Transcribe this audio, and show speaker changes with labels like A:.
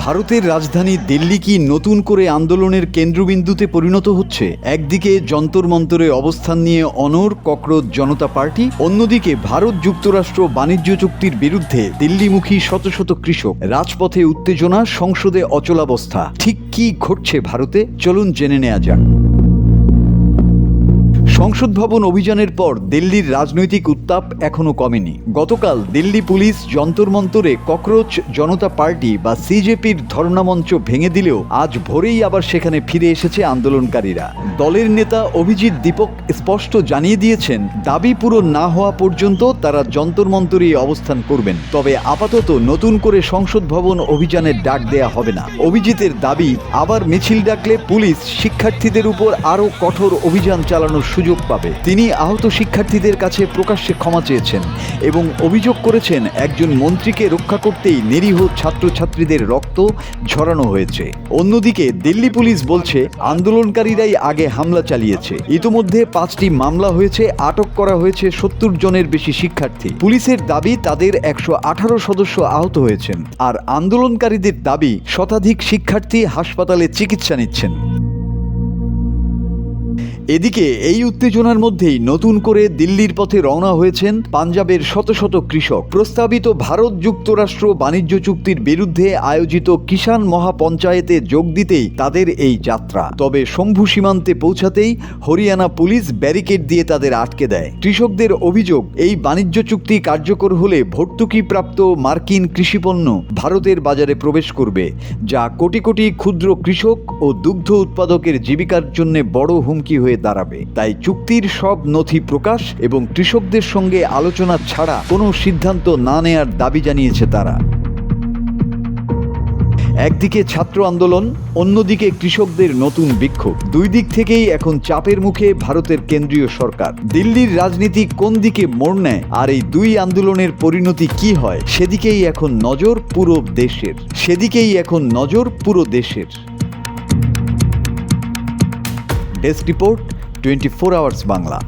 A: ভারতের রাজধানী দিল্লি কি নতুন করে আন্দোলনের কেন্দ্রবিন্দুতে পরিণত হচ্ছে? একদিকে যন্তর মন্তরে অবস্থান নিয়ে অনড় ককরোচ জনতা পার্টি, অন্যদিকে ভারত যুক্তরাষ্ট্র বাণিজ্য চুক্তির বিরুদ্ধে দিল্লিমুখী শত শত কৃষক, রাজপথে উত্তেজনা, সংসদে অচলাবস্থা। ঠিক কি ঘটছে ভারতে? চলুন জেনে নেওয়া যাক। সংসদ ভবন অভিযানের পর দিল্লির রাজনৈতিক উত্তাপ এখনো কমেনি। গতকাল দিল্লি পুলিশ যন্তর মন্তরে ককরোচ জনতা পার্টি বা সিজেপির ধর্ণামঞ্চ ভেঙে দিলেও আজ ভোরেই আবার সেখানে ফিরে এসেছে আন্দোলনকারীরা। দলের নেতা অভিজিৎ দীপক স্পষ্ট জানিয়ে দিয়েছেন, দাবি পূরণ না হওয়া পর্যন্ত তারা যন্তর মন্তরেই অবস্থান করবেন। তবে আপাতত নতুন করে সংসদ ভবন অভিযানের ডাক দেয়া হবে না। অভিজিতের দাবি, আবার মিছিল ডাকলে পুলিশ শিক্ষার্থীদের উপর আরও কঠোর অভিযান চালানোর সুযোগ পাবে। তিনি আহত শিক্ষার্থীদের কাছে প্রকাশ্যে ক্ষমা চেয়েছেন এবং অভিযোগ করেছেন, একজন মন্ত্রীকে রক্ষা করতেই নিরীহ ছাত্রছাত্রীদের রক্ত ঝরানো হয়েছে। অন্যদিকে দিল্লি পুলিশ বলছে, আন্দোলনকারীরাই আগে হামলা চালিয়েছে। ইতোমধ্যে 5টি মামলা হয়েছে, আটক করা হয়েছে 70 জনের বেশি শিক্ষার্থী। পুলিশের দাবি, তাদের 118 সদস্য আহত হয়েছেন, আর আন্দোলনকারীদের দাবি শতাধিক শিক্ষার্থী হাসপাতালে চিকিৎসা নিচ্ছেন। এদিকে এই উত্তেজনার মধ্যেই নতুন করে দিল্লির পথে রওনা হয়েছেন পাঞ্জাবের শত শত কৃষক। প্রস্তাবিত ভারত যুক্তরাষ্ট্র বাণিজ্য চুক্তির বিরুদ্ধে আয়োজিত কিষাণ মহাপঞ্চায়েতে যোগ দিতেই তাদের এই যাত্রা। তবে শম্ভু সীমান্তে পৌঁছাতেই হরিয়ানা পুলিশ ব্যারিকেড দিয়ে তাদের আটকে দেয়। কৃষকদের অভিযোগ, এই বাণিজ্য চুক্তি কার্যকর হলে ভর্তুকিপ্রাপ্ত মার্কিন কৃষিপণ্য ভারতের বাজারে প্রবেশ করবে, যা কোটি কোটি ক্ষুদ্র কৃষক ও দুগ্ধ উৎপাদকের জীবিকার জন্য বড় হুমকি হয়ে দাঁড়াবে। তাই চুক্তির সব নথি প্রকাশ এবং কৃষকদের সঙ্গে আলোচনা ছাড়া কোনো সিদ্ধান্ত না নেয়ার দাবি জানিয়েছে তারা। একদিকে ছাত্র আন্দোলন, অন্যদিকে কৃষকদের নতুন বিক্ষোভ। দুই দিক থেকেই এখন চাপের মুখে ভারতের কেন্দ্রীয় সরকার। দিল্লির রাজনীতি কোন দিকে মোড় নেয় আর এই দুই আন্দোলনের পরিণতি কি হয়, সেদিকেই এখন নজর পুরো দেশের। Desk report, 24 hours Bangla.